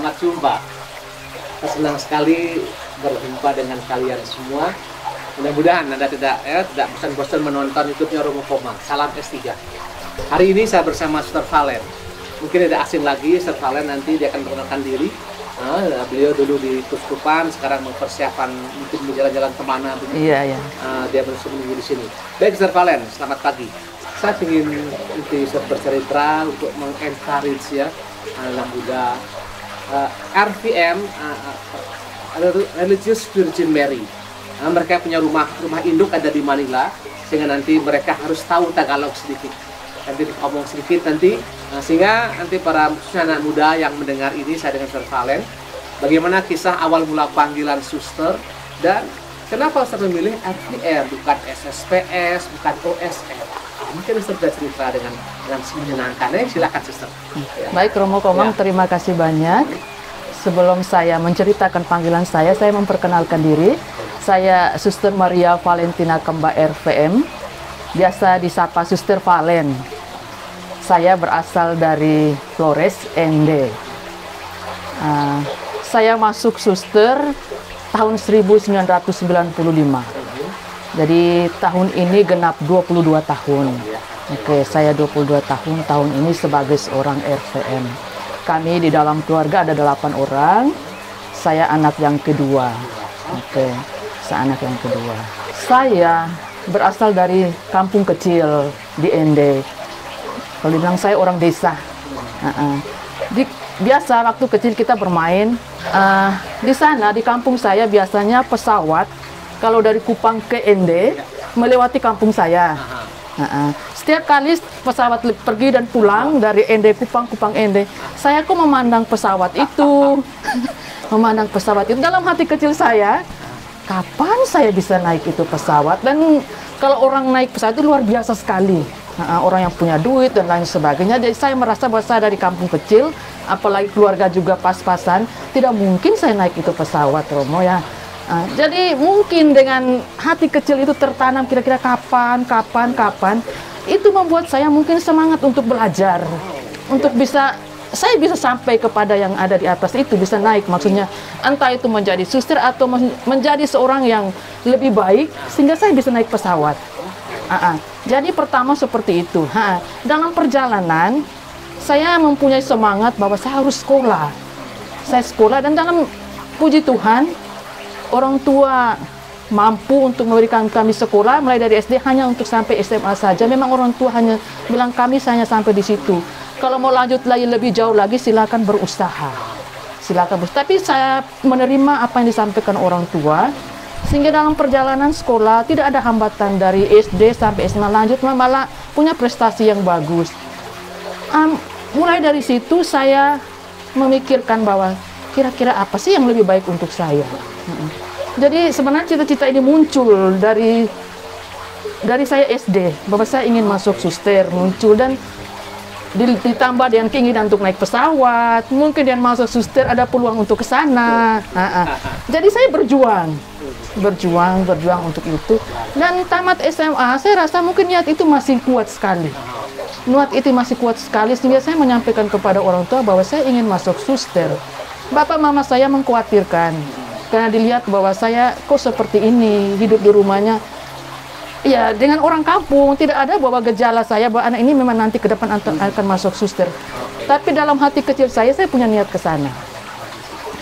selamat jumpa. Saya senang sekali berjumpa dengan kalian semua. Mudah-mudahan Anda tidak bosan-bosan menonton YouTube-nya Romo Komang. Salam S3. Hari ini saya bersama Sister Valen. Mungkin tidak asing lagi, Sister Valen nanti dia akan memperkenalkan diri. Beliau dulu di Kuskupan, sekarang mempersiapkan mungkin berjalan-jalan kemana. Iya. Dia masih menunggu di sini. Baik, Sister Valen, selamat pagi. Saya ingin nanti bercerita untuk mengencourage ya anak muda. RVM, Religious Virgin Mary. Mereka punya rumah induk ada di Manila, sehingga nanti mereka harus tahu Tagalog sedikit. Nanti ngomong sedikit nanti, sehingga nanti para anak muda yang mendengar ini, saya dengan Sister Valen, bagaimana kisah awal mula panggilan suster dan kenapa saya memilih RVM bukan SSPS, bukan OSM. Mungkin Sister bisa cerita dengan menyenangkan. Silakan Sister. Baik, Romo Komang, terima kasih banyak. Sebelum saya menceritakan panggilan saya memperkenalkan diri. Saya Suster Maria Valentina Kemba RVM, biasa disapa Suster Valen. Saya berasal dari Flores, ND. Saya masuk suster tahun 1995. Jadi tahun ini genap 22 tahun. Oke, saya 22 tahun ini sebagai seorang RVM. Kami di dalam keluarga ada 8 orang. Saya anak yang kedua. Oke, saya anak yang kedua. Saya berasal dari kampung kecil di ND. Kalau dibilang saya orang desa. Biasa waktu kecil kita bermain. Di sana di kampung saya biasanya pesawat kalau dari Kupang ke ND melewati kampung saya. Setiap kali pesawat pergi dan pulang dari ND Kupang ND, saya kok memandang pesawat itu. Memandang pesawat itu dalam hati kecil saya, kapan saya bisa naik itu pesawat? Dan kalau orang naik pesawat itu luar biasa sekali. Orang yang punya duit dan lain sebagainya. Jadi saya merasa bahwa saya dari kampung kecil, apalagi keluarga juga pas-pasan, tidak mungkin saya naik itu pesawat, Romo ya. Jadi mungkin dengan hati kecil itu tertanam kira-kira kapan, itu membuat saya mungkin semangat untuk belajar, untuk saya bisa sampai kepada yang ada di atas itu, bisa naik, maksudnya entah itu menjadi suster atau menjadi seorang yang lebih baik sehingga saya bisa naik pesawat. Jadi pertama seperti itu. Dalam perjalanan saya mempunyai semangat bahwa saya harus sekolah. Saya sekolah dan dalam puji Tuhan orang tua mampu untuk memberikan kami sekolah mulai dari SD hanya untuk sampai SMA saja. Memang orang tua hanya bilang kami hanya sampai di situ. Kalau mau lanjut lagi lebih jauh lagi silakan berusaha. Tapi saya menerima apa yang disampaikan orang tua sehingga dalam perjalanan sekolah tidak ada hambatan dari SD sampai SMA lanjut malah punya prestasi yang bagus. Mulai dari situ saya memikirkan bahwa kira-kira apa sih yang lebih baik untuk saya. Jadi sebenarnya cita-cita ini muncul dari saya SD, bahwa saya ingin masuk suster, muncul dan ditambah dengan keinginan untuk naik pesawat, mungkin yang masuk suster ada peluang untuk ke sana. Jadi saya berjuang untuk itu. Dan tamat SMA, saya rasa mungkin niat itu masih kuat sekali. Sehingga saya menyampaikan kepada orang tua bahwa saya ingin masuk suster. Bapak mama saya mengkhawatirkan karena dilihat bahwa saya kok seperti ini, hidup di rumahnya. Ya, dengan orang kampung tidak ada bahwa gejala saya bahwa anak ini memang nanti ke depan akan masuk suster. Tapi dalam hati kecil saya punya niat ke sana.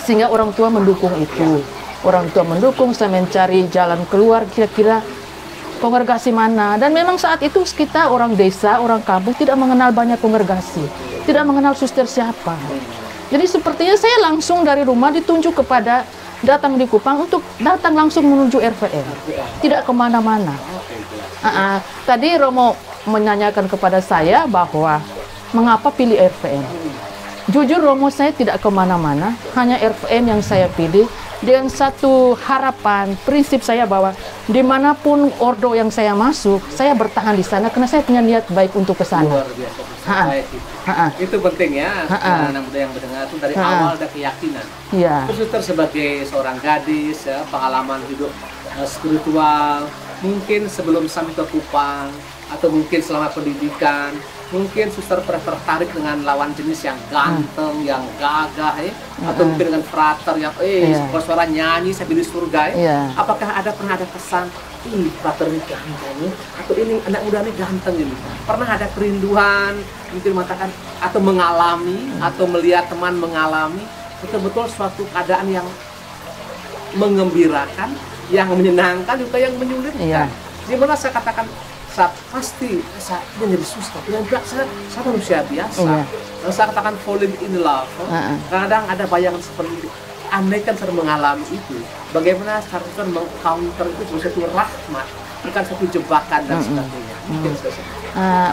Sehingga orang tua mendukung itu. Orang tua mendukung saya mencari jalan keluar kira-kira kongregasi mana. Dan memang saat itu kita orang desa, orang kampung tidak mengenal banyak kongregasi. Tidak mengenal suster siapa. Jadi sepertinya saya langsung dari rumah ditunjuk kepada datang di Kupang untuk datang langsung menuju RVM, tidak kemana-mana. Tadi Romo menanyakan kepada saya bahwa mengapa pilih RVM. Jujur Romo, saya tidak kemana-mana, hanya RVM yang saya pilih dengan satu harapan, prinsip saya bahwa dimanapun ordo yang saya masuk, saya bertahan di sana karena saya punya niat baik untuk ke sana. Luar biasa. Itu penting ya, anak muda yang mendengar itu dari awal ada keyakinan. Iya. Terus sebagai seorang gadis, ya, pengalaman hidup spiritual, mungkin sebelum sampai ke Kupang atau mungkin selama pendidikan, mungkin suster pernah tertarik dengan lawan jenis yang ganteng, yang gagah, atau mungkin dengan frater yang kalau suara nyanyi sambil di surga. Apakah pernah ada kesan, frater ini ganteng, atau ini anak muda ini ganteng ini? Pernah ada kerinduan, mungkin mengatakan atau mengalami atau melihat teman mengalami betul-betul suatu keadaan yang mengembirakan, yang menyenangkan juga yang menyulitkan. Dimana saya katakan pasti saya menjadi suster, saya manusia biasa. Saya katakan falling in love. Kadang ada bayangan seperti itu. Andai kan saya mengalami itu, bagaimana seharusnya meng-counter itu sebagai satu rahmat, bukan satu jebakan dan sebagainya.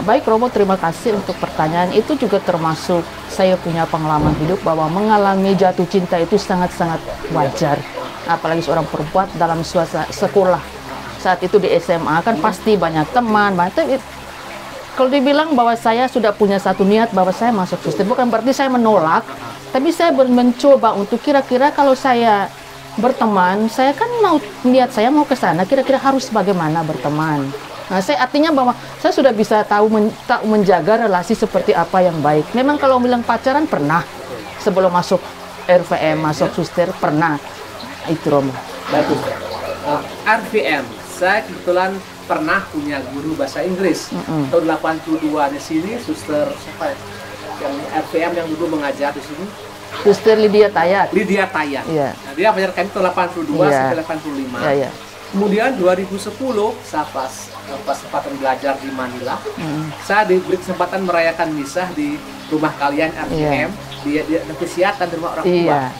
Baik Romo, terima kasih untuk pertanyaan. Itu juga termasuk saya punya pengalaman hidup bahwa mengalami jatuh cinta itu sangat-sangat wajar. Apalagi seorang perempuan dalam suasana sekolah. Saat itu di SMA kan pasti banyak teman, kalau dibilang bahwa saya sudah punya satu niat bahwa saya masuk suster, bukan berarti saya menolak, tapi saya mencoba untuk kira-kira kalau saya berteman, saya kan niat saya mau ke sana, kira-kira harus bagaimana berteman. Nah, saya artinya bahwa saya sudah bisa tahu menjaga relasi seperti apa yang baik. Memang kalau bilang pacaran pernah, sebelum masuk RVM, masuk suster pernah. Itu Romo. Bagus. RVM, saya kebetulan pernah punya guru bahasa Inggris. Tahun 82 di sini, suster siapa ya? Yang RVM yang dulu mengajar di sini. Suster Lydia Tayat. Lydia Tayat. Nah, dia mengajar kami tahun 82 sampai 85. Kemudian 2010 saya pas kesempatan belajar di Manila. Saya diberi kesempatan merayakan misah di rumah kalian RVM. Dia siapkan di rumah orang tua.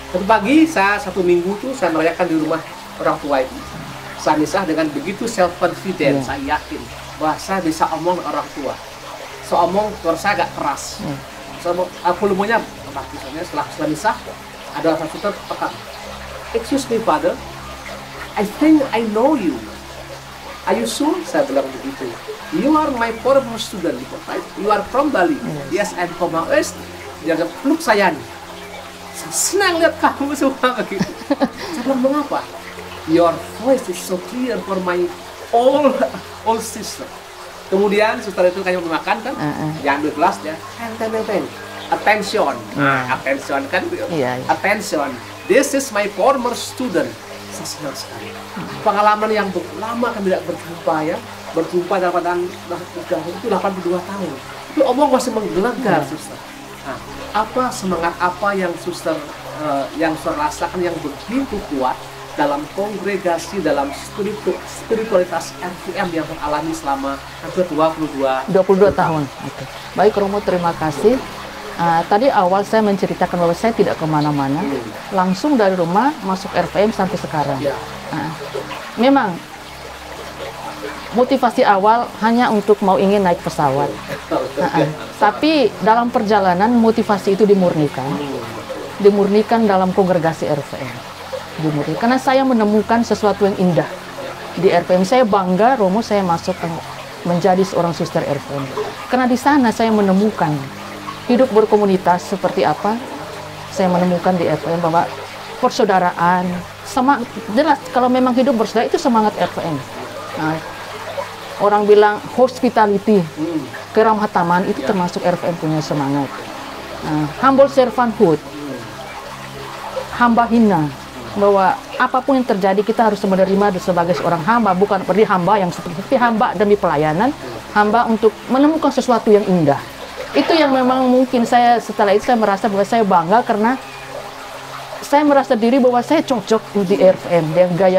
Satu pagi satu minggu tuh saya merayakan di rumah orang tua itu. Saya misah dengan begitu self confident, saya yakin bahwa saya bisa omong orang tua. Saya omong suara saya agak keras. Volumenya misalnya setelah misah ada satu suster pekat. Excuse me father, I think I know you. Are you sure? Saya bilang begitu. You are my former student, right? You are from Bali. Yes, I'm from West. Dia peluk saya nih. Saya senang lihat kamu semua begitu. Saya bilang mengapa? Your voice is so clear for my all sister. Kemudian suster itu kayak memakan kan, dia ambil gelas dia, attention, attention kan, attention. This is my former student. Saya senang sekali. Pengalaman yang lama kami tidak berjumpa dalam itu 82 tahun. Itu omong masih menggelegar suster. Nah, apa semangat apa yang suster rasakan yang begitu kuat dalam kongregasi, dalam spiritualitas RVM yang teralami selama hampir 22 tahun. Baik Romo, terima kasih. Tadi awal saya menceritakan bahwa saya tidak kemana-mana, langsung dari rumah masuk RVM sampai sekarang. Memang motivasi awal hanya untuk mau ingin naik pesawat. Tapi dalam perjalanan motivasi itu dimurnikan dalam kongregasi RVM. Karena saya menemukan sesuatu yang indah di RVM. Saya bangga Romo saya masuk menjadi seorang suster RVM. Karena di sana saya menemukan hidup berkomunitas seperti apa. Saya menemukan di RVM bahwa persaudaraan, jelas kalau memang hidup bersaudara itu semangat RVM. Nah, orang bilang hospitality, keramah taman itu termasuk RVM punya semangat. Humble servanthood, hamba hina, bahwa apapun yang terjadi kita harus menerima sebagai seorang hamba, bukan seperti hamba yang seperti hamba demi pelayanan, hamba untuk menemukan sesuatu yang indah. Itu yang memang mungkin setelah itu saya merasa bahwa saya bangga karena saya merasa diri bahwa saya cocok di RVM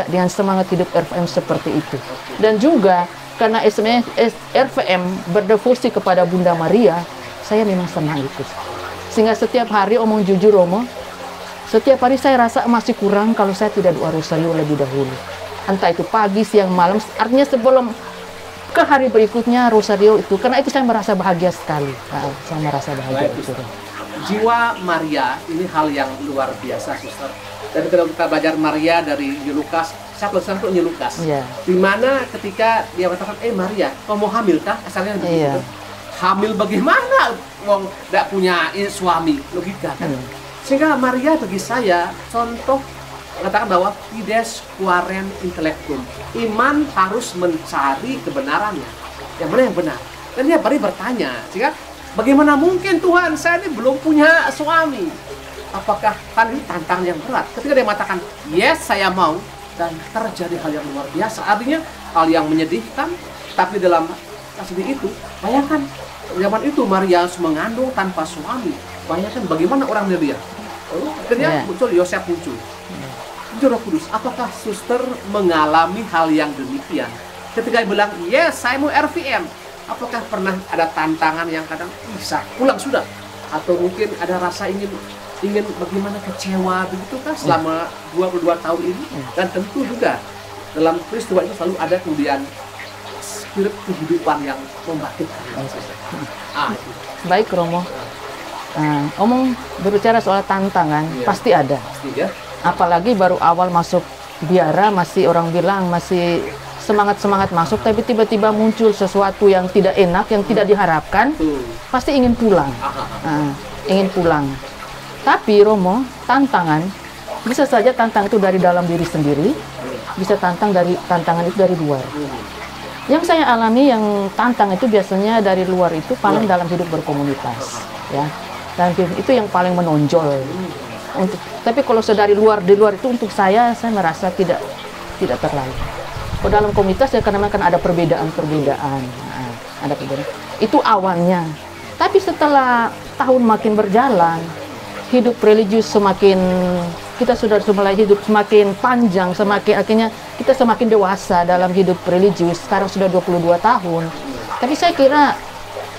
dengan semangat hidup RVM seperti itu. Dan juga karena RVM berdevosi kepada Bunda Maria, saya memang senang itu. Sehingga setiap hari omong jujur Romo, setiap hari saya rasa masih kurang kalau saya tidak doa rosario lebih dahulu. Entah itu pagi, siang, malam, artinya sebelum ke hari berikutnya rosario itu. Karena itu saya merasa bahagia sekali. Saya merasa bahagia itu. Jiwa Maria ini hal yang luar biasa, suster. Dan kalau kita belajar Maria dari Lukas, saya pesan untuk Lukas. Di mana ketika dia mengatakan, Maria, kamu mau hamil kah? Asalnya begitu. Hamil bagaimana? Wong tidak punya suami, logika kan? Sehingga Maria bagi saya contoh mengatakan bahwa fides quaren intellectum, iman harus mencari kebenarannya, yang mana yang benar. Dan dia bertanya, sehingga bagaimana mungkin Tuhan, saya ini belum punya suami, apakah kan ini tantangan yang berat. Ketika dia mengatakan yes saya mau, dan terjadi hal yang luar biasa, artinya hal yang menyedihkan, tapi dalam kasus itu bayangkan zaman itu Maria harus mengandung tanpa suami. Bayangkan bagaimana orangnya dia. Akhirnya muncul Yosef muncul. Roh Kudus, apakah suster mengalami hal yang demikian? Ketika dia bilang, yes, saya mau RVM. Apakah pernah ada tantangan yang kadang bisa pulang sudah? Atau mungkin ada rasa ingin bagaimana kecewa begitukah selama 22 tahun ini? Dan tentu juga dalam peristiwa itu selalu ada kemudian spirit kehidupan yang membangkitkan. Itu. Baik Romo. Omong berbicara soal tantangan, pasti ada. Pasti ya. Apalagi baru awal masuk biara, masih orang bilang masih semangat masuk, tapi tiba-tiba muncul sesuatu yang tidak enak, yang tidak diharapkan, pasti ingin pulang. Ingin pulang. Tapi Romo, tantangan bisa saja tantangan itu dari dalam diri sendiri, bisa tantangan itu dari luar. Yang saya alami yang tantang itu biasanya dari luar itu paling dalam hidup berkomunitas, ya. Dan itu yang paling menonjol. Tapi kalau di luar itu untuk saya merasa tidak terlalu. Kalau dalam komunitas ya karena kan ada perbedaan. Ada perbedaan. Itu awalnya. Tapi setelah tahun makin berjalan, hidup religius kita sudah mulai hidup semakin panjang, akhirnya kita semakin dewasa dalam hidup religius. Sekarang sudah 22 tahun. Tapi saya kira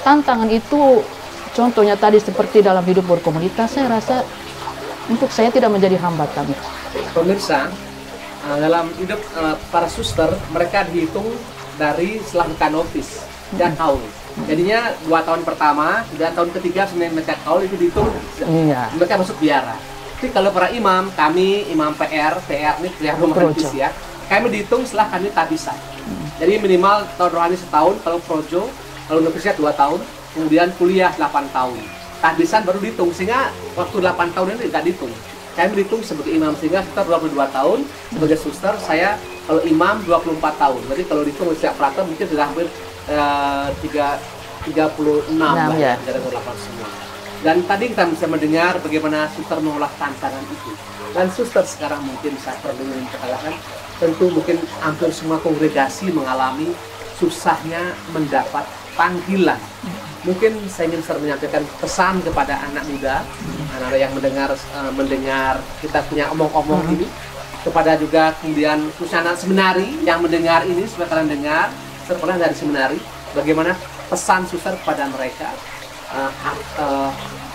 tantangan itu, contohnya tadi seperti dalam hidup berkomunitas, saya rasa untuk saya tidak menjadi hambatan. Pemirsa, dalam hidup para suster, mereka dihitung dari setelah mereka novis dan haul. Jadinya 2 tahun pertama, 2 tahun ketiga sebenarnya mereka haul itu dihitung, mereka masuk biara. Tapi kalau para imam, kami imam PR ini pria rumah hadis ya, kami dihitung setelah kami tabisan. Jadi minimal tahun rohani setahun, kalau projo, kalau novisiat 2 tahun, kemudian kuliah 8 tahun. Tahdisan baru dihitung, sehingga waktu 8 tahun ini tidak dihitung. Kami dihitung sebagai imam, sehingga sekitar 22 tahun. Sebagai suster, saya kalau imam 24 tahun. Jadi kalau dihitung setiap praktek mungkin sudah hampir 36 lah, ya. Dari 8 semua. Dan tadi kita bisa mendengar bagaimana suster mengolah tantangan itu. Dan suster sekarang mungkin saya perlu mengatakan, tentu mungkin hampir semua kongregasi mengalami susahnya mendapat panggilan. Mungkin saya ingin menyampaikan pesan kepada anak muda, anak-anak yang mendengar kita punya omong-omong ini, kepada juga kemudian khususnya anak seminari yang mendengar ini, supaya kalian dengar sekolah dari seminari, bagaimana pesan suster kepada mereka,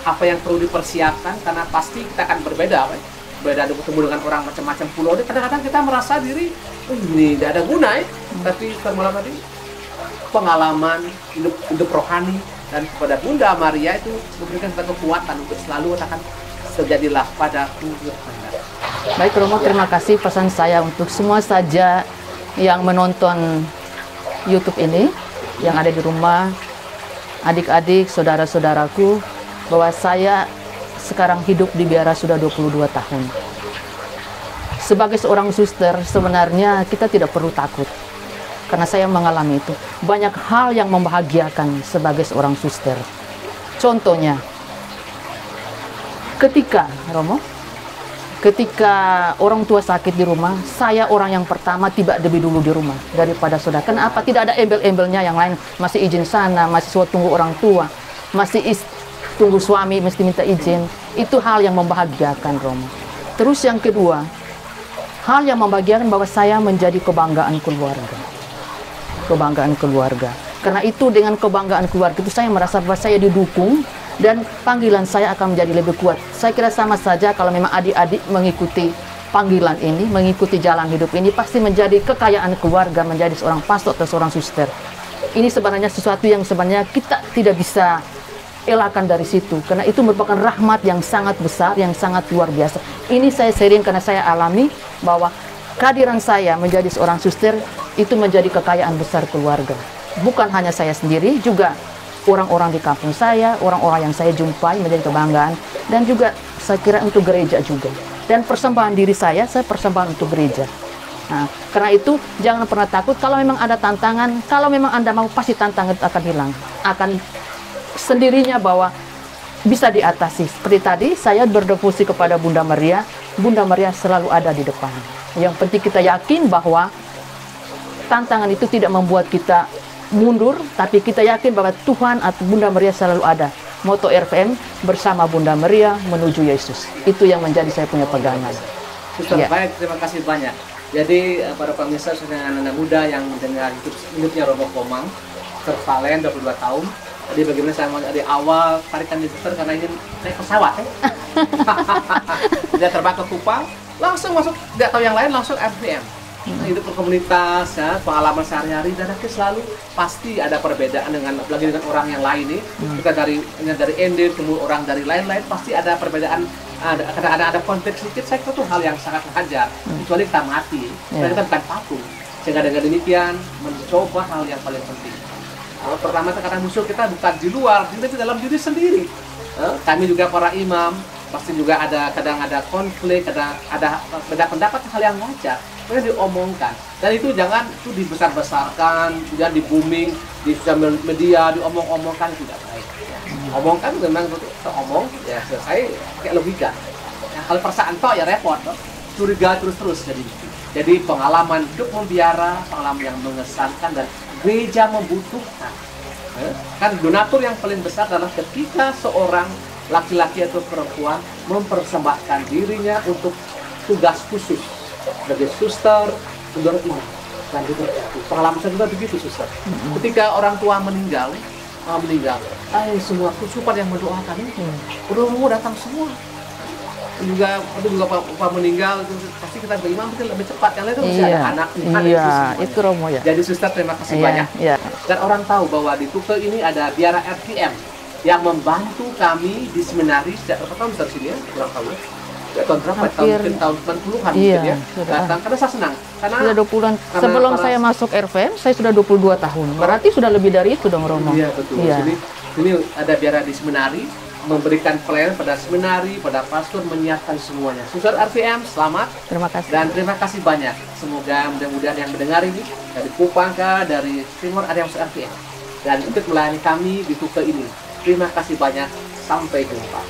apa yang perlu dipersiapkan, karena pasti kita akan berbeda, beda bertemu dengan orang macam-macam pulau. Kadang-kadang kita merasa diri ini tidak ada guna, tapi malam tadi pengalaman hidup rohani dan kepada Bunda Maria itu memberikan kita kekuatan untuk selalu katakan terjadilah padaku kehendak. Baik Romo, terima kasih pesan saya untuk semua saja yang menonton YouTube ini, yang ada di rumah, adik-adik, saudara-saudaraku, bahwa saya sekarang hidup di biara sudah 22 tahun. Sebagai seorang suster, sebenarnya kita tidak perlu takut. Karena saya mengalami itu. Banyak hal yang membahagiakan sebagai seorang suster. Contohnya, ketika orang tua sakit di rumah, saya orang yang pertama tiba lebih dulu di rumah daripada saudara. Kenapa? Tidak ada embel-embelnya yang lain. Masih izin sana, masih tunggu orang tua, masih tunggu suami, mesti minta izin. Itu hal yang membahagiakan Romo. Terus yang kedua, hal yang membahagiakan bahwa saya menjadi kebanggaan keluarga. Karena itu dengan kebanggaan keluarga itu saya merasa bahwa saya didukung dan panggilan saya akan menjadi lebih kuat. Saya kira sama saja kalau memang adik-adik mengikuti panggilan ini, mengikuti jalan hidup ini, pasti menjadi kekayaan keluarga, menjadi seorang pastor atau seorang suster. Ini sebenarnya sesuatu yang sebenarnya kita tidak bisa elakkan dari situ, karena itu merupakan rahmat yang sangat besar, yang sangat luar biasa. Ini saya sharing karena saya alami bahwa kehadiran saya menjadi seorang suster itu menjadi kekayaan besar keluarga. Bukan hanya saya sendiri, juga orang-orang di kampung saya, orang-orang yang saya jumpai menjadi kebanggaan, dan juga saya kira untuk gereja juga. Dan persembahan diri saya persembahan untuk gereja. Nah, karena itu jangan pernah takut. Kalau memang ada tantangan, kalau memang Anda mau, pasti tantangan itu akan hilang, akan sendirinya bahwa bisa diatasi. Seperti tadi saya berdevosi kepada Bunda Maria. Bunda Maria selalu ada di depan. Yang penting kita yakin bahwa tantangan itu tidak membuat kita mundur, tapi kita yakin bahwa Tuhan atau Bunda Maria selalu ada. Moto RVM, bersama Bunda Maria menuju Yesus. Itu yang menjadi saya punya pegangan. Suster, baik, terima kasih banyak. Jadi para pemirsa, anak-anak muda yang mendengar hidupnya Romo Komang, tervalen 22 tahun. Jadi bagaimana saya mau dari awal tarikan di suster karena ingin naik pesawat ya. Dia terbang ke Kupang, langsung masuk, tidak tahu yang lain, langsung RVM. Hidup berkomunitas, ya, pengalaman sehari-hari, dan akhirnya selalu pasti ada perbedaan dengan apalagi dengan orang yang lain nih. Kita dari ND, kemudian orang dari lain-lain pasti ada perbedaan, ada konflik sedikit. Saya kira itu hal yang sangat wajar, kecuali kita mati, kita bukan patung. Sehingga dengan demikian mencoba hal yang paling penting. Pertama karena musuh kita bukan di luar, di dalam diri sendiri. Kami juga para imam pasti juga kadang ada konflik, ada beda pendapat, hal yang wajar. Kemudian diomongkan, dan itu jangan itu dibesar-besarkan, jangan di-booming di sosial media, diomong-omongkan, tidak baik. Omongkan memang omong, ya selesai kayak logika. Hal perasaan toh ya repot, curiga terus jadi pengalaman hidup membiara, pengalaman yang mengesankan, dan gereja membutuhkan. Kan donatur yang paling besar adalah ketika seorang laki-laki atau perempuan mempersembahkan dirinya untuk tugas khusus sebagai suster, saudara imam. Dan juga pengalaman saya juga begitu, suster. Ketika orang tua meninggal, semua kusupan yang mendoakan itu, udah datang semua. Juga Pak meninggal, pasti kita sebagai imam mungkin lebih cepat, yang lain itu masih ada anak, itu Romo ya. Jadi suster, terima kasih banyak. Dan orang tahu bahwa di Tukel ini ada biara RVM yang membantu kami di seminari sejak berapa tahun dari sini ya, kurang tahu ya. Tahun berapa? Mungkin tahun 90-an mungkin ya. Datang, karena saya senang. Karena sudah 20-an. Sebelum saya masuk RVM, saya sudah 22 tahun. Berarti sudah lebih dari itu dong, Romo. Iya, betul. Jadi ini ada biara di seminari, memberikan pelayanan pada seminari, pada pastor, menyiapkan semuanya. Suster RVM, selamat. Terima kasih. Dan terima kasih banyak. Semoga mudah-mudahan yang mendengar ini, dari Kupang, dari Timur, ada yang masuk RVM. Dan ikut melayani kami di Tukel ini. Terima kasih banyak. Sampai jumpa.